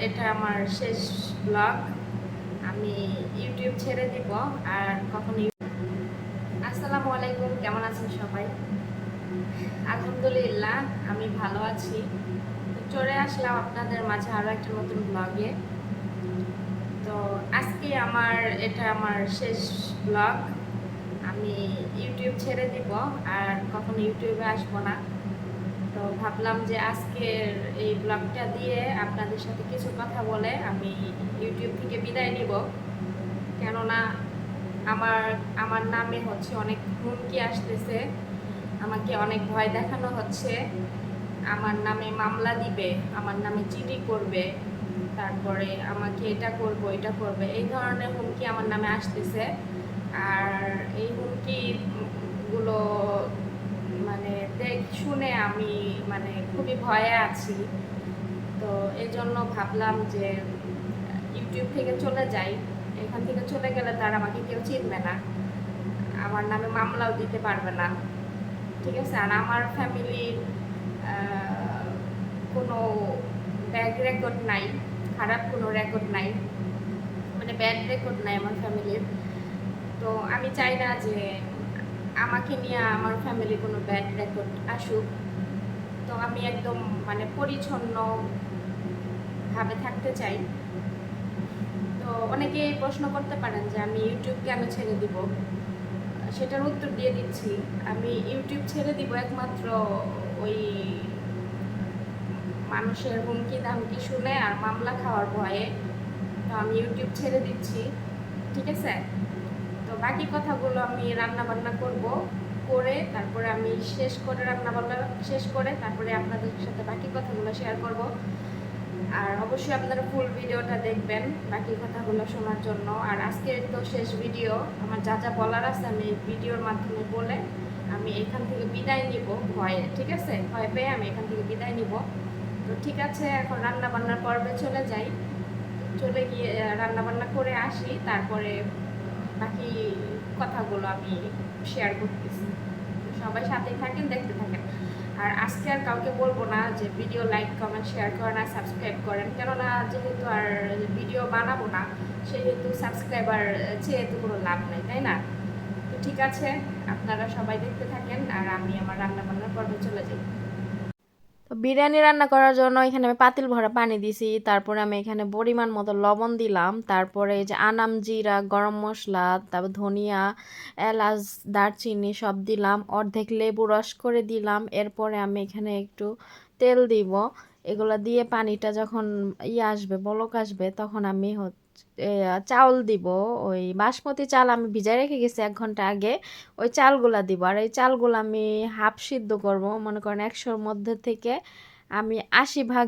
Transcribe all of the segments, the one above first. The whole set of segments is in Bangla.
এটা আমার শেষ ব্লগ। আমি ইউটিউব ছেড়ে দিব আর কখনো। আসসালামু আলাইকুম, কেমন আছেন সবাই? আলহামদুলিল্লাহ আমি ভালো আছি। চলে আসলাম আপনাদের মাঝে আরও একটা নতুন ব্লগে। তো আজকে এটা আমার শেষ ব্লগ। আমি ইউটিউব ছেড়ে দিব আর কখনো ইউটিউবে আসবো না। তো ভাবলাম যে আজকের এই ব্লগটা দিয়ে আপনাদের সাথে কিছু কথা বলে আমি ইউটিউব থেকে বিদায় নিব। কেননা আমার আমার নামে হচ্ছে অনেক হুমকি আসতেছে, আমাকে অনেক ভয় দেখানো হচ্ছে, আমার নামে মামলা দিবে, আমার নামে চিঠি করবে, তারপরে আমাকে এটা করবে, এই ধরনের হুমকি আমার নামে আসতেছে। আর এই হুমকিগুলো মানে শুনে আমি খুবই ভয়ে আছি। তো এই জন্য ভাবলাম যে ইউটিউব থেকে চলে যাই। এখান থেকে চলে গেলে তার আমাকে কেউ চিনবে না, আমার নামে মামলাও দিতে পারবে না, ঠিক আছে? আর আমার ফ্যামিলির কোনো ব্যাড রেকর্ড নাই, খারাপ কোনো রেকর্ড নাই, ব্যাড রেকর্ড নাই আমার ফ্যামিলির। তো আমি চাই না যে আমাকে নিয়ে আমার ফ্যামিলির কোনো ব্যাড রেকর্ড আসুক। তো আমি একদম পরিচ্ছন্নভাবে থাকতে চাই। তো অনেকেই প্রশ্ন করতে পারেন যে আমি ইউটিউব কেন ছেড়ে দিব। সেটার উত্তর দিয়ে দিচ্ছি। আমি ইউটিউব ছেড়ে দিব একমাত্র ওই মানুষের হুমকি দামকি শুনে আর মামলা খাওয়ার ভয়ে। তো আমি ইউটিউব ছেড়ে দিচ্ছি, ঠিক আছে? তো বাকি কথাগুলো আমি রান্নাবান্না করে তারপরে আমি রান্নাবান্না শেষ করে তারপরে আপনাদের সাথে বাকি কথাগুলো শেয়ার করব। আর অবশ্যই আপনারা ফুল ভিডিওটা দেখবেন বাকি কথাগুলো শোনার জন্য। আর আজকের তো শেষ ভিডিও, আমার যা যা বলার আছে আমি ভিডিওর মাধ্যমে বলে আমি এখান থেকে বিদায় নিব ভয়ে, ঠিক আছে? ভয় পেয়ে আমি এখান থেকে বিদায় নিব। তো ঠিক আছে, এখন রান্নাবান্নার পর্বে চলে যাই। চলে গিয়ে রান্নাবান্না করে আসি, তারপরে বাকি কথাগুলো আমি শেয়ার করতেছি। সবাই সাথেই থাকেন, দেখতে থাকেন। আর আজকে আর কাউকে বলবো না যে ভিডিও লাইক কমেন্ট শেয়ার করেন আর সাবস্ক্রাইব করেন, কেননা যেহেতু আর ভিডিও বানাবো না সেহেতু সাবস্ক্রাইবার চেয়ে তো কোনো লাভ নেই, তাই না? তো ঠিক আছে, আপনারা সবাই দেখতে থাকেন আর আমি আমার রান্নাবান্নার পর্বে চলে যাই। তো বিরিয়ানি রান্না করার জন্য এখানে আমি পাতিল ভরা পানি দিছি, তারপরে আমি এখানে পরিমাণ মতো লবণ দিলাম, তারপরে এই যে আনাম জিরা, গরম মশলা, তারপর ধনিয়া, এলাচ, দারচিনি সব দিলাম, অর্ধেক লেবু রস করে দিলাম। এরপরে আমি এখানে একটু তেল দিব। এগুলা দিয়ে পানিটা যখন আসবে, বলক আসবে, তখন আমি চাউল দিব। ওই বাসমতি চাল আমি ভিজাই রেখে গেছি 1 ঘন্টা আগে, ওই চালগুলা দিব। আর এই চালগুলো আমি হাফ সিদ্ধ করব, মনে করেন 100-র মধ্যে থেকে আমি 80 ভাগ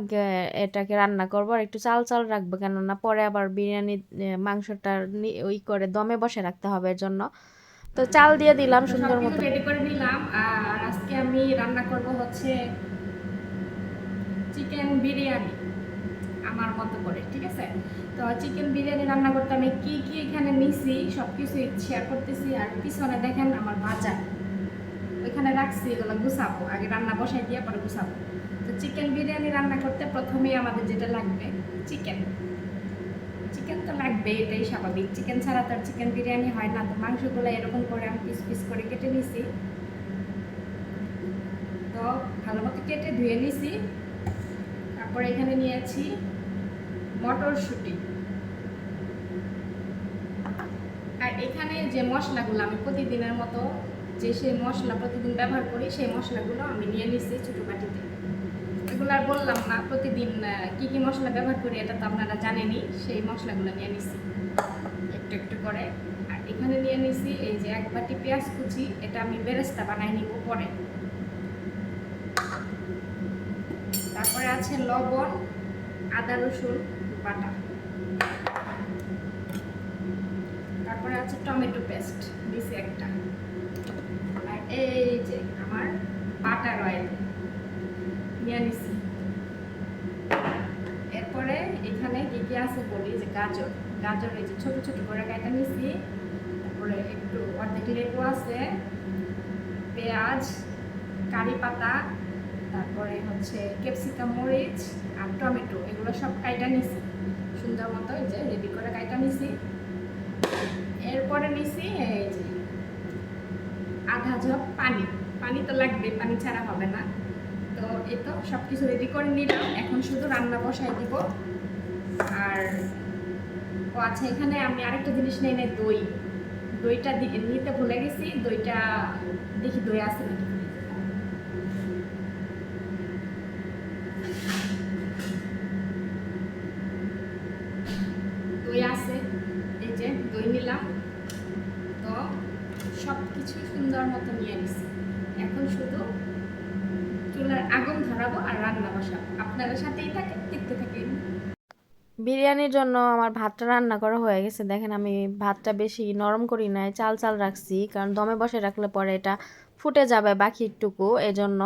এটাকে রান্না করব। আর একটু চাল চাল রাখবো, কেননা পরে আবার বিরিয়ানি মাংসটা ওই করে দমে বসে রাখতে হবে, এর জন্য। তো চাল দিয়ে দিলাম সুন্দর মতো, রেডি করে নিলাম। আর আজকে আমি রান্না করব হচ্ছে চিকেন বিরিয়ানি আমার মতো করে, ঠিক আছে? তো চিকেন বিরিয়ানি রান্না করতে আমি কি কি এখানে নিছি সব কিছু শেয়ার করতেছি। আর পিছনে দেখেন আমার ভাজা ওইখানে রাখছি, এগুলো গুছাবো, আগে রান্না বসাই দিয়ে পরে গুছাবো। তো চিকেন বিরিয়ানি রান্না করতে প্রথমেই আমাদের যেটা লাগবে চিকেন। চিকেন তো লাগবে, এটাই স্বাভাবিক, চিকেন ছাড়া তো আর চিকেন বিরিয়ানি হয় না। তো মাংসগুলো এরকম করে আমি পিস পিস করে কেটে নিছি। তো ভালো মতো কেটে ধুয়ে নিছি। তারপরে এখানে নিয়েছি মটরশুঁটি। আর এখানে যে মশলাগুলো আমি প্রতিদিনের মতো সেই মশলা প্রতিদিন ব্যবহার করি, সেই মশলাগুলো আমি নিয়ে নিচ্ছি ছোটো বাটিতে। এগুলো আর বললাম না, প্রতিদিন কি কি মশলা ব্যবহার করি এটা তো আপনারা জানেনই। সেই মশলাগুলো নিয়ে নিচ্ছি একটু একটু করে। আর এখানে নিয়ে নিচ্ছি এই যে 1 বাটি পেঁয়াজ কুচি, এটা আমি বেরেস্তা বানাই নিব পরে। তারপরে আছে লবণ, আদা রসুন বাটা, তারপরে আছে টমেটো পেস্ট দিছি একটা। আর এই যে আমার বাটার অয়েল নিয়ে নিছি। এরপরে এখানে কি কি আছে বলি, যে গাজর, এই যে ছোট ছোট করে কাটা নিছি। তারপরে একটু অর্ধেক লেবু আছে, পেঁয়াজ, কারি পাতা, তারপরে হচ্ছে ক্যাপসিকাম, মরিচ আর টমেটো, এগুলো সব কাইটা নিছি সুন্দর মতো, এই যে রেডি করে কাইটা নিছি। এরপরে নিছি এই যে আধা ঝপ পানি, পানি তো লাগবে, পানি ছাড়া হবে না। তো এই তো সব কিছু রেডি করে নিলাম, এখন শুধু রান্না বসাই দিব। আর ও আচ্ছা, এখানে আমি আরেকটা জিনিস নেই, দই, দইটা নিতে ভুলে গেছি। দইটা দেখি দই আছে নাকি। দই আছে, এই যে দই নিলাম। তো সব কিছু সুন্দর মতো নিয়ে নিছি, এখন শুধু চুলার আগুন ধরাবো আর রান্না বসাবো। আপনাদের সাথেই থাকে, দেখতে থাকেন। বিরিয়ানির জন্য আমার ভাতটা রান্না করা হয়ে গেছে। দেখেন আমি ভাতটা বেশি নরম করি নাই, চাল চাল রাখছি, কারণ দমে বসে রাখলে পরে এটা ফুটে যাবে বাকিটুকু, এজন্য।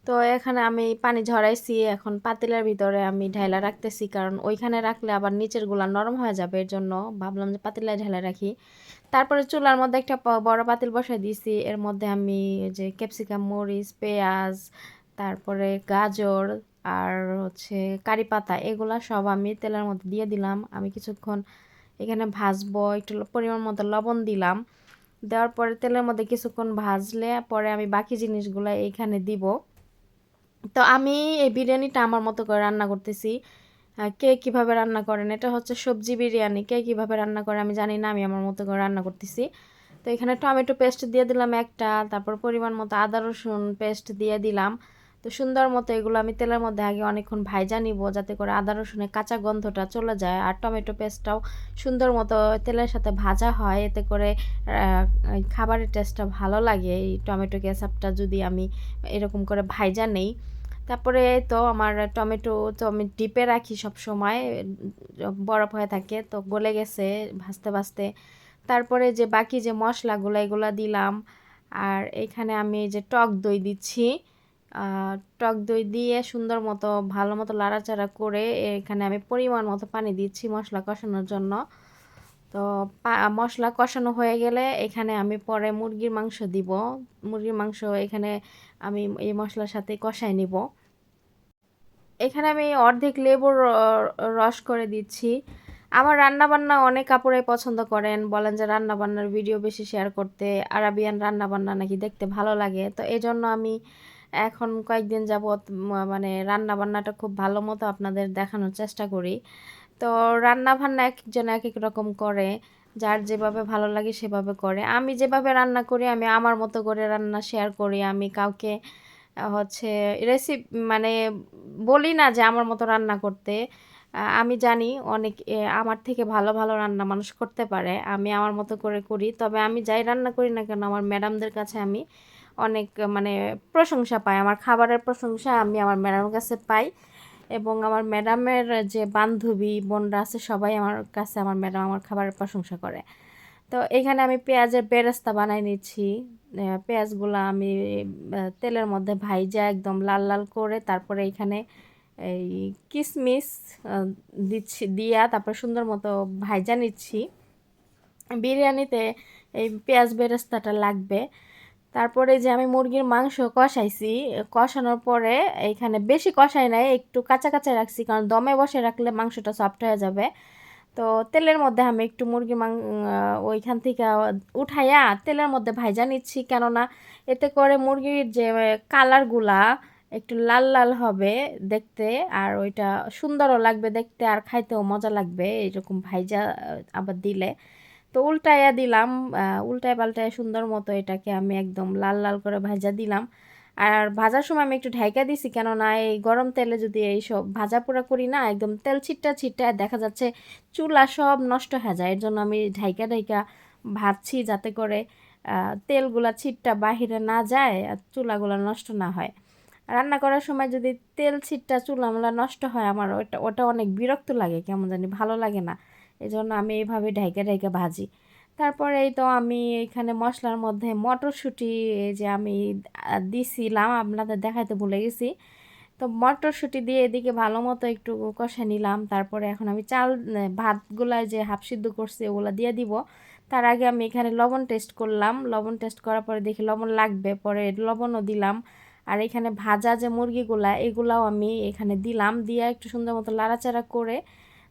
তো এখানে আমি পানি ঝরাইছি, এখন পাতিলের ভিতরে আমি ঢাইলা রাখতেছি, কারণ ওইখানে রাখলে আবার নিচের গুলা নরম হয়ে যাবে, এর জন্য ভাবলাম যে পাতিলায় ঢাইলা রাখি। তারপরে চুলার মধ্যে একটা বড় পাতিল বসাই দিয়েছি, এর মধ্যে আমি যে ক্যাপসিকাম, মরিচ, পেঁয়াজ, তারপরে গাজর আর হচ্ছে কারি পাতা, এগুলা সব আমি তেলের মধ্যে দিয়ে দিলাম। আমি কিছুক্ষণ এখানে ভাজবো, একটু পরিমাণ মতো লবণ দিলাম। দেওয়ার পরে তেলের মধ্যে কিছুক্ষণ ভাজলে পরে আমি বাকি জিনিসগুলো এইখানে দিব। তো আমি এই বিরিয়ানিটা আমার মতো করে রান্না করতেছি। কে কিভাবে রান্না করেন, এটা হচ্ছে সবজি বিরিয়ানি, কে কিভাবে রান্না করে আমি জানি না, আমি আমার মতো করে রান্না করতেছি। তো এখানে টমেটো পেস্ট দিয়ে দিলাম একটা, তারপর পরিমাণ মতো আদা রসুন পেস্ট দিয়ে দিলাম। তো সুন্দর মতো এগুলো আমি তেলের মধ্যে আগে অনেকক্ষণ ভাইজা নিব, যাতে করে আদা রসুনের কাঁচা গন্ধটা চলে যায়, আর টমেটো পেস্টটাও সুন্দর মতো তেলের সাথে ভাজা হয়, এতে করে খাবারের টেস্টটা ভালো লাগে। এই টমেটো কেচাপটা যদি আমি এরকম করে ভাইজা নেই। তারপরে তো আমার টমেটো তো আমি ডিপে রাখি সব সময়, বরফ হয়ে থাকে, তো গলে গেছে ভাজতে ভাজতে। তারপরে যে বাকি যে মশলাগুলো এগুলো দিলাম। আর এখানে আমি যে টক দই দিচ্ছি, টক দই দিয়ে সুন্দর মতো ভালো মতো লাড়াচাড়া করে এখানে আমি পরিমাণ মতো পানি দিচ্ছি মশলা কষানোর জন্য। তো মশলা কষানো হয়ে গেলে এখানে আমি পরে মুরগির মাংস দিব। মুরগির মাংস এখানে আমি এই মশলার সাথে কষাই নিব। এখানে আমি অর্ধেক লেবুর রস করে দিচ্ছি। আমার রান্নাবান্না অনেক আপুরাই পছন্দ করেন, বলেন যে রান্নাবান্নার ভিডিও বেশি শেয়ার করতে, আরাবিয়ান রান্নাবান্না নাকি দেখতে ভালো লাগে। তো এই জন্য আমি এখন কয়েকদিন যাবৎ মানে রান্নাবান্নাটা খুব ভালো মতো আপনাদের দেখানোর চেষ্টা করি। তো রান্নাবান্না এক একজন এক এক রকম করে, যার যেভাবে ভালো লাগে সেভাবে করে। আমি যেভাবে রান্না করি আমি আমার মতো করে রান্না শেয়ার করি। আমি কাউকে হচ্ছে মানে বলি না যে আমার মতো রান্না করতে। আমি জানি অনেক আমার থেকে ভালো ভালো রান্না মানুষ করতে পারে, আমি আমার মতো করে করি। তবে আমি যাই রান্না করি না কেন আমার ম্যাডামদের কাছে আমি অনেক মানে প্রশংসা পাই, আমার খাবারের প্রশংসা আমি আমার ম্যাডামের কাছে পাই। এবং আমার ম্যাডামের যে বান্ধবী বোনরা আছে সবাই আমার কাছে আমার ম্যাডাম আমার খাবারের প্রশংসা করে। তো এখানে আমি পেঁয়াজের বেরেস্তা বানাই নিচ্ছি। পেঁয়াজগুলো আমি তেলের মধ্যে ভাইজা একদম লাল লাল করে, তারপরে এখানে এই কিশমিশ দিচ্ছি, দিয়া তারপর সুন্দর মতো ভাইজা নিচ্ছি। বিরিয়ানিতে এই পেঁয়াজ বেরেস্তাটা লাগবে। তারপরে যে আমি মুরগির মাংস কষাইছি, কষানোর পরে এইখানে বেশি কষাই নাই, একটু কাঁচা কাঁচা রাখছি, কারণ দমে বসে রাখলে মাংসটা সফট হয়ে যাবে। তো তেলের মধ্যে আমি একটু ওইখান থেকে উঠাইয়া তেলের মধ্যে ভাইজা নিচ্ছি, কেননা এতে করে মুরগির যে কালারগুলা একটু লাল লাল হবে দেখতে, আর ওইটা সুন্দরও লাগবে দেখতে, আর খাইতেও মজা লাগবে এরকম ভাইজা আবার দিলে। তো উল্টাইয়া দিলাম, উল্টায় পাল্টায় সুন্দর মতো এটাকে আমি একদম লাল লাল করে ভাজা দিলাম। আর ভাজার সময় আমি একটু ঢাইকা দিছি, কেননা এই গরম তেলে যদি এইসব ভাজা পোড়া করি না, একদম তেল ছিটটা ছিটটা দেখা যাচ্ছে চুলা সব নষ্ট হয়ে যায়। এর জন্য আমি ঢাইকা ঢাইকা ভাজছি, যাতে করে তেলগুলা ছিটটা বাহিরে না যায় আর চুলাগুলা নষ্ট না হয়। রান্না করার সময় যদি তেল ছিটটা চুলামুলা নষ্ট হয়, আমার ওটা ওটা অনেক বিরক্ত লাগে, কেমন জানি ভালো লাগে না। এই জন্য আমি এইভাবে ঢাইকা ঢাইকা ভাজি। তারপরে এই তো আমি এখানে মশলার মধ্যে মটরশুঁটি এই যে আমি দিছিলাম, আপনাদের দেখাইতে ভুলে গেছি। তো মটরশুঁটি দিয়ে এদিকে ভালো মতো একটু কষে নিলাম। তারপরে এখন আমি ভাতগুলা যে হাফ সিদ্ধ করছি ওগুলো দিয়ে দিব। তার আগে আমি এখানে লবণ টেস্ট করলাম, লবণ টেস্ট করার পরে দেখি লবণ লাগবে, পরে লবণও দিলাম। আর এখানে ভাজা যে মুরগিগুলা এগুলাও আমি এখানে দিলাম, দিয়ে একটু সুন্দর মতো লাড়াচাড়া করে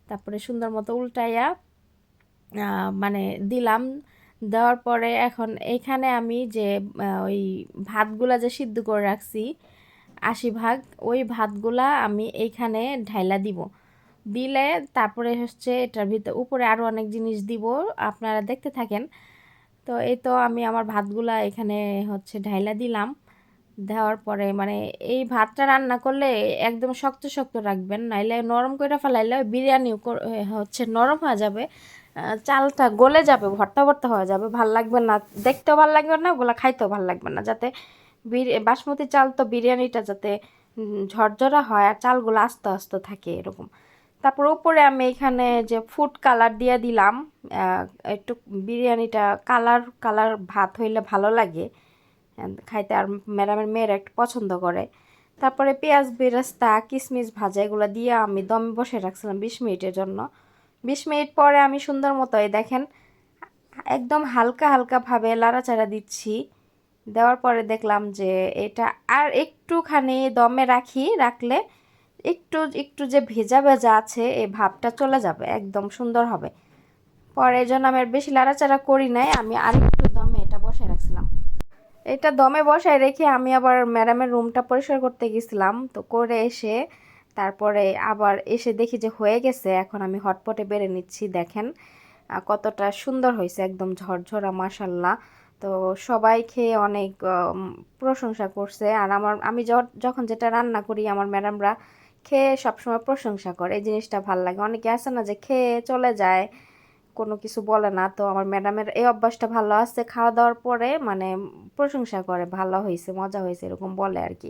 তারপরে সুন্দর মতো উল্টাইয়া মানে দিলাম। দেওয়ার পরে এখন এখানে আমি যে ওই ভাতগুলা যে সিদ্ধ করে রাখছি 80 ভাগ, ওই ভাতগুলা আমি এইখানে ঢাইলা দিব। দিলে তারপরে হচ্ছে এটার ভিতর উপরে আরও অনেক জিনিস দিব, আপনারা দেখতে থাকেন। তো এই তো আমি আমার ভাতগুলা এখানে হচ্ছে ঢাইলা দিলাম। দেওয়ার পরে মানে এই ভাতটা রান্না করলে একদম শক্ত শক্ত রাখবেন, নাইলে নরম করে ফেলাইলে বিরিয়ানিও হচ্ছে নরম হয়ে যাবে, চালটা গলে যাবে, ভর্তা ভর্তা হয়ে যাবে, ভাল লাগবে না, দেখতেও ভাল লাগবে না, ওগুলা খাইতেও ভাল লাগবে না। যাতে বাসমতি চাল তো বিরিয়ানিটা যাতে ঝরঝরা হয় আর চালগুলো আস্তে আস্তে থাকে এরকম। তারপর উপরে আমি এখানে যে ফুড কালার দিয়ে দিলাম, একটু বিরিয়ানিটা কালার কালার ভাত হইলে ভালো লাগে খাইতে, আর ম্যাডামের মেয়েরা একটু পছন্দ করে। তারপরে পেঁয়াজ বেরেস্তা কিশমিশ ভাজা এগুলো দিয়ে আমি দমে বসে রাখছিলাম 20 মিনিটের জন্য। 20 মিনিট পরে আমি সুন্দর মতো এই দেখেন একদম হালকা হালকাভাবে লাড়াচাড়া দিচ্ছি। দেওয়ার পরে দেখলাম যে এটা আর একটুখানি দমে রাখলে একটু একটু যে ভেজা ভেজা আছে এই ভাবটা চলে যাবে, একদম সুন্দর হবে। পরে এই জন্য আমি আর বেশি লাড়াচাড়া করি নাই, আমি আরেকটু দমে এটা বসায় রাখছিলাম। এটা দমে বসায় রেখে আমি আবার ম্যাডামের রুমটা পরিষ্কার করতে গেছিলাম, তো করে এসে তারপরে আবার এসে দেখি যে হয়ে গেছে। এখন আমি হটপটে বেড়ে নিচ্ছি, দেখেন কতটা সুন্দর হয়েছে, একদম ঝরঝরা মাশাল্লাহ। তো সবাই খেয়ে অনেক প্রশংসা করছে। আর আমি যখন যেটা রান্না করি আমার ম্যাডামরা খেয়ে সবসময় প্রশংসা করে, এই জিনিসটা ভাল লাগে। অনেকে আছে না যে খেয়ে চলে যায়, কোনো কিছু বলে না। তো আমার ম্যাডামের এই অভ্যাসটা ভালো আছে, খাওয়া দাওয়ার পরে মানে প্রশংসা করে, ভালো হয়েছে মজা হয়েছে এরকম বলে আর কি।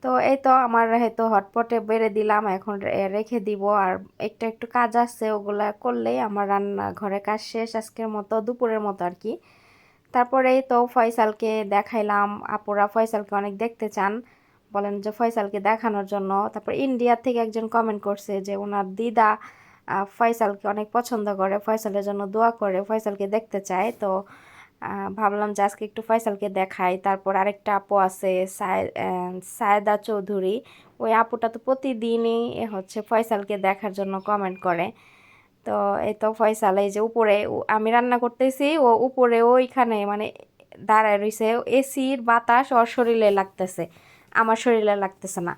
তো এই তো আমার হয়তো হটপটে বেড়ে দিলাম, এখন রেখে দিব। আর একটু কাজ আছে, ওগুলা করলেই আমার রান্নাঘরে কাজ শেষ আজকের মতো, দুপুরের মতো আর কি। তারপরে এই তো ফয়সালকে দেখাইলাম, আপুরা ফয়সালকে অনেক দেখতে চান, বলেন যে ফয়সালকে দেখানোর জন্য। তারপর ইন্ডিয়া থেকে একজন কমেন্ট করছে যে ওনার দিদা ফয়সালকে অনেক পছন্দ করে, ফয়সালের জন্য দোয়া করে, ফয়সালকে দেখতে চায়। তো ভাবলাম যে আজকে একটু ফয়সালকে দেখাই। তারপর আরেকটা আপু আছে সায়েদা চৌধুরী, ওই আপুটা তো প্রতিদিনই হচ্ছে ফয়সালকে দেখার জন্য কমেন্ট করে। তো এই তো ফয়সাল এই যে উপরে আমি রান্না করতেছি, ও উপরে ওইখানে মানে দাঁড়ায় রইছে, এসির বাতাস ওর শরীরে লাগতেছে, আমার শরীরে লাগতেছে না।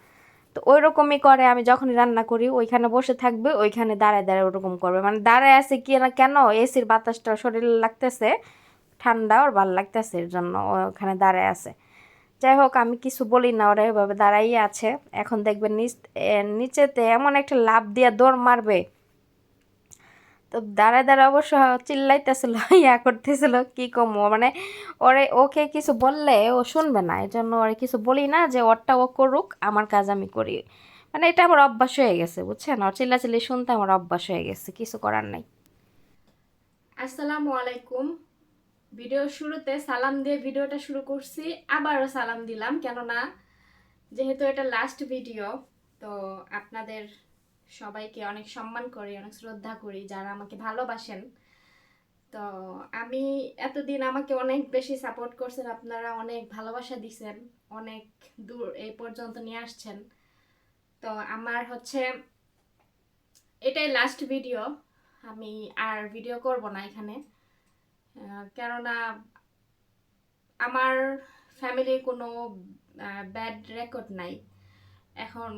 তো ওই রকমই করে, আমি যখনই রান্না করি ওইখানে বসে থাকবে, ওইখানে দাঁড়ায় দাঁড়ায় ওরকম করবে, মানে দাঁড়ায় আছে কি না কেন এসির বাতাসটা শরীরে লাগতেছে, ঠান্ডা ওর ভালো লাগতেছে এর জন্য ওখানে দাঁড়ায় আছে। যাই হোক আমি কিছু বলি না, ওরা এভাবে দাঁড়াই আছে। এখন দেখবেন নিচেতে এমন একটা লাফ দিয়ে দৌড় মারবে। তো দাঁড়ায় দাঁড়ায় অবশ্য চিল্লাইতেছিল করতেছিল, কি কমো মানে ওকে কিছু বললে ও শুনবে না, এই জন্য ওরে কিছু বলি না, যে ওরটা ও করুক, আমার কাজ আমি করি। মানে এটা আমার অভ্যাস হয়ে গেছে বুঝছেন, ওর চিল্লাচিল্লি শুনতে আমার অভ্যাস হয়ে গেছে, কিছু করার নাই। আসসালামু আলাইকুম। ভিডিও শুরুতে সালাম দিয়ে ভিডিওটা শুরু করছি, আবারও সালাম দিলাম, কেননা যেহেতু এটা লাস্ট ভিডিও। তো আপনাদের সবাইকে অনেক সম্মান করি, অনেক শ্রদ্ধা করি যারা আমাকে ভালোবাসেন। তো আমি এতদিন আমাকে অনেক বেশি সাপোর্ট করছেন, আপনারা অনেক ভালোবাসা দিছেন, অনেক দূর এই পর্যন্ত নিয়ে আসছেন। তো আমার হচ্ছে এটাই লাস্ট ভিডিও, আমি আর ভিডিও করব না এখানে, কেননা আমার ফ্যামিলির কোনো ব্যাড রেকর্ড নাই। এখন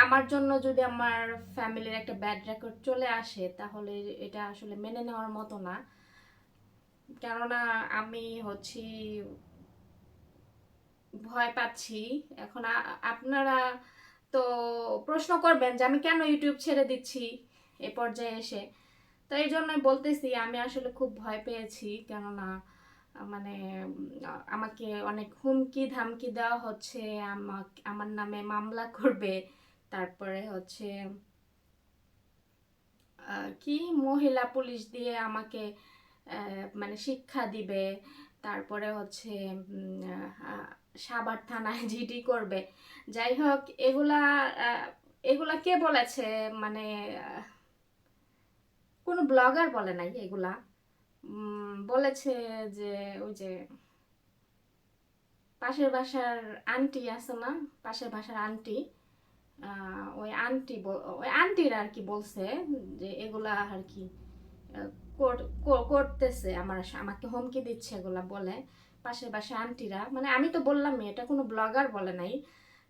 আমার জন্য যদি আমার ফ্যামিলির একটা ব্যাড রেকর্ড চলে আসে তাহলে এটা আসলে মেনে নেওয়ার মতো না। কেননা আমি হচ্ছি ভয় পাচ্ছি। এখন আপনারা তো প্রশ্ন করবেন যে আমি কেন ইউটিউব ছেড়ে দিচ্ছি এ পর্যায়ে এসে। তো এই জন্যই বলতেছি আমি আসলে খুব ভয় পেয়েছি, কেননা মানে আমাকে অনেক হুমকি ধামকি দেওয়া হচ্ছে, আমার নামে মামলা করবে, তারপরে হচ্ছে কি মহিলা পুলিশ দিয়ে আমাকে মানে শিক্ষা দিবে, তারপরে হচ্ছে সাভার থানায় জিডি করবে। যাই হোক এগুলা কে বলেছে, মানে কোনো ব্লগার বলে নাই এগুলা, বলেছে যে ওই যে পাশের বাসার আন্টি আছে না, পাশের বাসার আন্টি, ওই আন্টিরা আর কি বলছে যে এগুলা আর কি আহ, করতেছে, আমাকে হুমকি দিচ্ছে এগুলা বলে। পাশের বাসার আন্টিরা, মানে আমি তো বললামই এটা কোনো ব্লগার বলে নাই।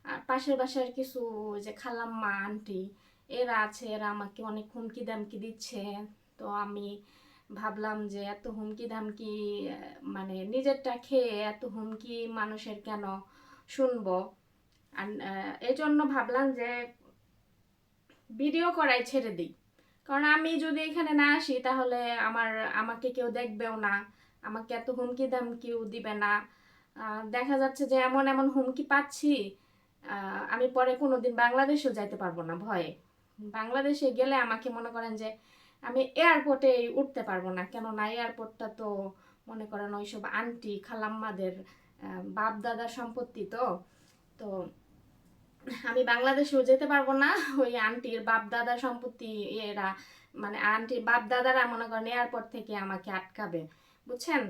আর পাশের বাসার কিছু ওই যে খালাম্মা আন্টি এরা আছে, এরা আমাকে অনেক হুমকি দামকি দিচ্ছে। তো আমি ভাবলাম যে এত হুমকি ধামকি মানে নিজেরটা খেয়ে এত হুমকি মানুষের কেন শুনবো। আর এই জন্য ভাবলাম যে ভিডিও করাই ছেড়ে দিই। কারণ আমি যদি এখানে না আসি তাহলে আমাকে কেউ দেখবেও না, আমাকে এত হুমকি দামকিও দিবে না। দেখা যাচ্ছে যে এমন এমন হুমকি পাচ্ছি, আমি পরে কোনোদিন বাংলাদেশেও যাইতে পারবো না ভয়ে। বাংলাদেশে গেলে আমাকে মনে করেন যে আমি এয়ারপোর্টে উঠতে পারবো না, কেননা এয়ারপোর্টটা তো মনে করেন ওইসব আন্টি খালাম্মাদের বাপ দাদার সম্পত্তি। তো তো আমি বাংলাদেশেও যেতে পারবো না, ওই আন্টির বাপ দাদার সম্পত্তি এরা, মানে আন্টির বাপ দাদারা মনে করেন এয়ারপোর্ট থেকে আমাকে আটকাবে, বুঝছেন।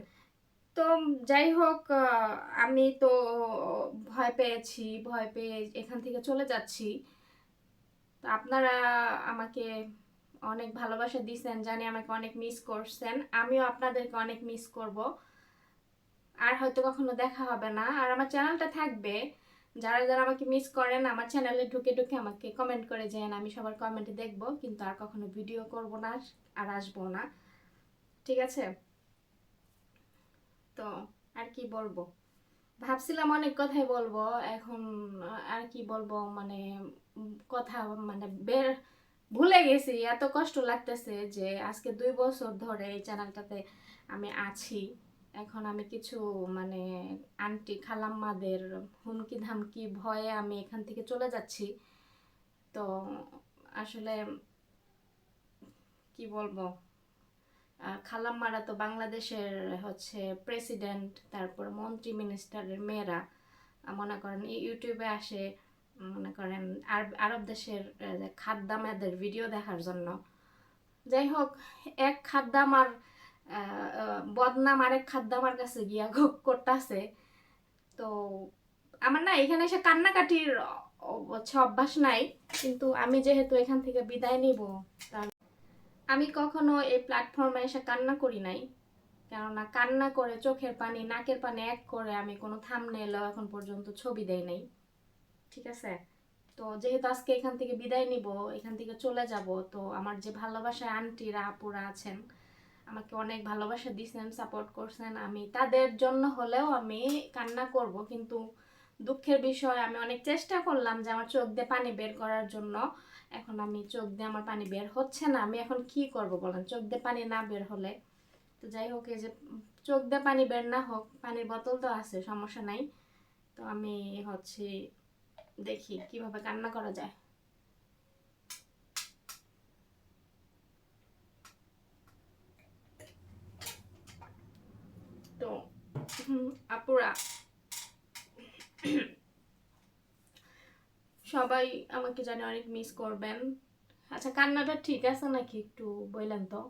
তো যাই হোক, আমি তো ভয় পেয়েছি, ভয় পেয়ে এখান থেকে চলে যাচ্ছি। তো আপনারা আমাকে অনেক ভালোবাসা দিয়েছেন, জানি আমাকে অনেক মিস করছেন, আমিও আপনাদেরকে অনেক মিস করব। আর হয়তো কখনো দেখা হবে না, আর আমার চ্যানেলটা থাকবে। যারা যারা আমাকে মিস করেন আমার চ্যানেলে ঢুকে ঢুকে আমাকে কমেন্ট করে যান, আমি সবার কমেন্টে দেখবো, কিন্তু আর কখনো ভিডিও করব না, আর আসবো না, ঠিক আছে। তো আর কি বলবো, ভাবছিলাম অনেক কথাই বলবো, এখন আর কি বলবো, মানে কথা মানে ভুলে গেছি। এত কষ্ট লাগতেছে যে আজকে 2 বছর ধরে এই চ্যানেলটাতে আমি আছি, এখন আমি কিছু মানে আন্টি খালাম্মাদের হুমকি ধামকি ভয়ে আমি এখান থেকে চলে যাচ্ছি। তো আসলে কি বলবো, খালাম্মারা তো বাংলাদেশের হচ্ছে প্রেসিডেন্ট, তারপর মন্ত্রী মিনিস্টারের মেয়েরা, মনে করেন ইউটিউবে আসে, মনে করেন আরব দেশের খাদ্দামেদের ভিডিও দেখার জন্য। যাই হোক, এক খাদ্দামার বদনাম আরেক খাদ্দামার কাছে গিয়া করতেছে। তো আমার না এখানে এসে কান্নাকাটির হচ্ছে অভ্যাস নাই, কিন্তু আমি যেহেতু এখান থেকে বিদায় নিব, আমি কখনো এই প্ল্যাটফর্মে এসে কান্না করি নাই। কেননা কান্না করে চোখের পানি নাকের পানি এক করে আমি কোনো থাম্বনেইলও এখন পর্যন্ত ছবি দেই নাই, ঠিক আছে। তো যেহেতু আজকে এখান থেকে বিদায় নিব, এখান থেকে চলে যাব, তো আমার যে ভালোবাসায় আন্টিরা আপুরা আছেন আমাকে অনেক ভালোবাসা দিয়েছেন, সাপোর্ট করছেন, আমি তাদের জন্য হলেও আমি কান্না করব। কিন্তু দুঃখের বিষয়, আমি অনেক চেষ্টা করলাম যে আমার চোখ দিয়ে পানি বের করার জন্য, এখন আমি চোখ দিয়ে আমার পানি বের হচ্ছে না, আমি এখন কি করব বলেন, চোখ দিয়ে পানি না বের হলে। তো যাই হোক, এই যে চোখ দিয়ে পানি বের না হোক, পানির বোতল তো আছে, সমস্যা নাই। তো আমি হচ্ছে দেখি কিভাবে কান্না করা যায়। তো আপুরা সবাই আমাকে জানি অনেক মিস করবেন। আচ্ছা, কান্নাটা ঠিক আছে নাকি একটু বললেন তো।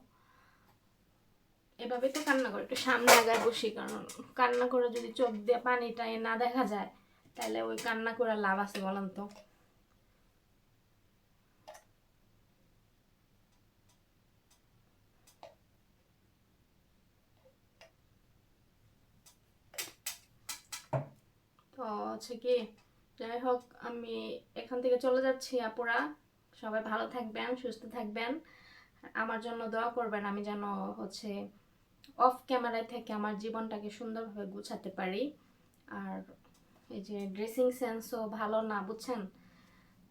এভাবে তো কান্না করে একটু সামনে আগায় বসি, কারণ কান্না করে যদি চোখ দিয়ে পানিটাই না দেখা যায় তাহলে ওই কান্না করে লাভ আছে বলেন তো। তো হচ্ছে কি, যাই হোক, আমি এখান থেকে চলে যাচ্ছি আপুরা, সবাই ভালো থাকবেন, সুস্থ থাকবেন, আমার জন্য দোয়া করবেন, আমি যেন হচ্ছে অফ ক্যামেরায় থেকে আমার জীবনটাকে সুন্দরভাবে গুছাতে পারি। আর এই যে ড্রেসিং সেন্সও ভালো না, বুঝছেন,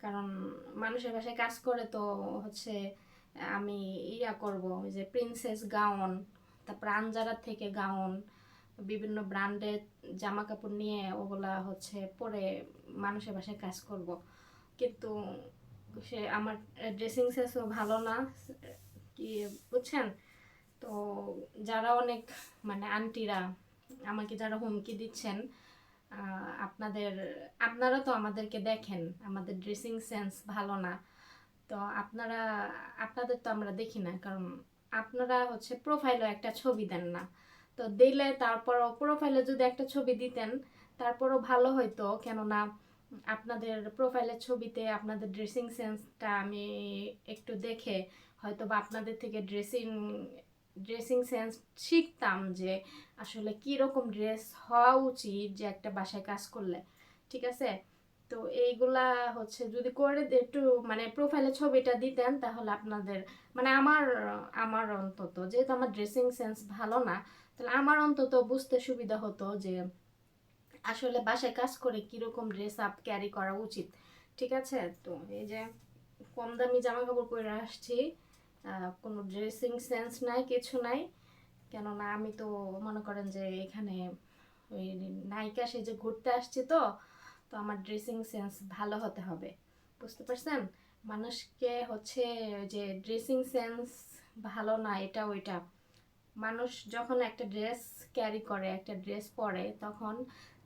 কারণ মানুষের বাসায় কাজ করে তো হচ্ছে আমি করব ওই যে প্রিন্সেস গাউন, তারপর আনজারা থেকে গাউন, বিভিন্ন ব্র্যান্ডের জামা কাপড় নিয়ে ওগুলা হচ্ছে পরে মানুষের বাসায় কাজ করব। কিন্তু সে আমার ড্রেসিং সেন্সও ভালো না, কি বুঝছেন। তো যারা অনেক মানে আন্টিরা আমাকে যারা হুমকি দিচ্ছেন, আপনারা তো আমাদেরকে দেখেন, আমাদের ড্রেসিং সেন্স ভালো না। তো আপনাদের তো আমরা দেখি না, কারণ আপনারা হচ্ছে প্রোফাইলও একটা ছবি দেন না। তো দিলে তারপর প্রোফাইলে যদি একটা ছবি দিতেন তারপরও ভালো হইতো, কেননা আপনাদের প্রোফাইলের ছবিতে আপনাদের ড্রেসিং সেন্সটা আমি একটু দেখে হয়তো বা আপনাদের থেকে ড্রেসিং সেন্স শিখতাম, যে আসলে কি রকম ড্রেস হওয়া উচিত যে একটা বাসায় কাজ করলে। ঠিক আছে, তো এইগুলা হচ্ছে যদি করে একটু মানে প্রোফাইলে ছবিটা দিতেন, তাহলে আপনাদের মানে আমার অন্তত, যেহেতু আমার ড্রেসিং সেন্স ভালো না, তাহলে আমার অন্তত বুঝতে সুবিধা হতো যে আসলে বাসায় কাজ করে কিরকম ড্রেস আপ ক্যারি করা উচিত। ঠিক আছে, তো এই যে কম দামি জামা কাপড় পরে আসছি, কোনো ড্রেসিং সেন্স নাই, কিছু নাই। কেননা আমি তো মনে করেন যে এখানে ওই নায়িকা সেজে ঘুরতে আসছি, তো তো আমার ড্রেসিং সেন্স ভালো হতে হবে, বুঝতে পারছেন? মানুষকে হচ্ছে যে ড্রেসিং সেন্স ভালো না এটা ওইটা, মানুষ যখন একটা ড্রেস ক্যারি করে, একটা ড্রেস পরে, তখন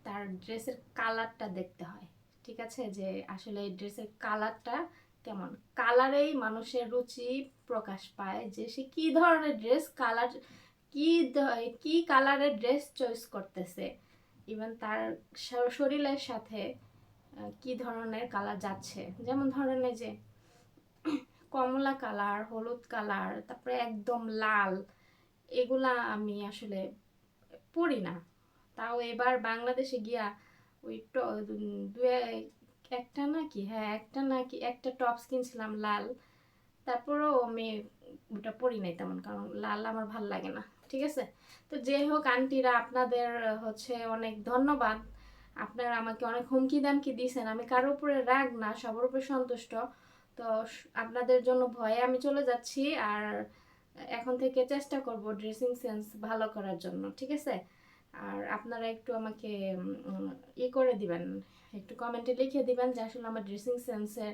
তার ড্রেসের কালারটা দেখতে হয়। ঠিক আছে, যে আসলে এই ড্রেসের কালারটা কেমন, কালারেই মানুষের রুচি প্রকাশ পায়, যে সে কি ধরনের ড্রেস কালার, কি কালারের ড্রেস চয়েস করতেছে, ইভেন তার শরীরের সাথে কি ধরনের কালার যাচ্ছে। যেমন ধরেন এই যে কমলা কালার, হলুদ কালার, তারপরে একদম লাল, এগুলা আমি আসলে পড়ি না। তাও এবার বাংলাদেশে গিয়া ওই একটা নাকি, হ্যাঁ একটা নাকি একটা টপস কিনছিলাম লাল, তারপরেও আমি ওটা পরি নাই তেমন, কারণ লাল আমার ভাল লাগে না। ঠিক আছে, তো যে হোক আন্টিরা, আপনাদের হচ্ছে অনেক ধন্যবাদ। আপনারা আমাকে অনেক হুমকি দামকি দিয়েছেন, আমি কারোর উপরে রাগ না, সবার উপরে সন্তুষ্ট। তো আপনাদের জন্য ভয়ে আমি চলে যাচ্ছি, আর এখন থেকে চেষ্টা করব ড্রেসিং সেন্স ভালো করার জন্য। ঠিক আছে, আর আপনারা একটু আমাকে করে দিবেন, একটু কমেন্টে লিখে দিবেন যে আসলে আমার ড্রেসিং সেন্সে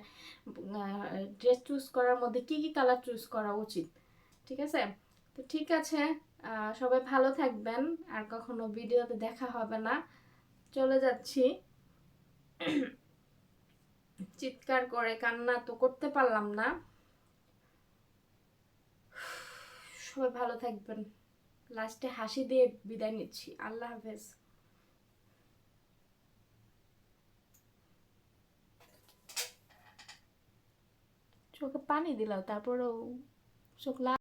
ড্রেস চুজ করার মধ্যে কি কি কালার চুজ করা উচিত। ঠিক আছে, তো ঠিক আছে, সবাই ভালো থাকবেন, আর কখনো ভিডিওতে দেখা হবে না, চলে যাচ্ছি। চিৎকার করে কান্না তো করতে পারলাম না। সবাই ভালো থাকবেন, লাস্টে হাসি দিয়ে বিদায় নিচ্ছি, আল্লাহ হাফেজ। চোখে পানি দিলাম, তারপরেও চোখ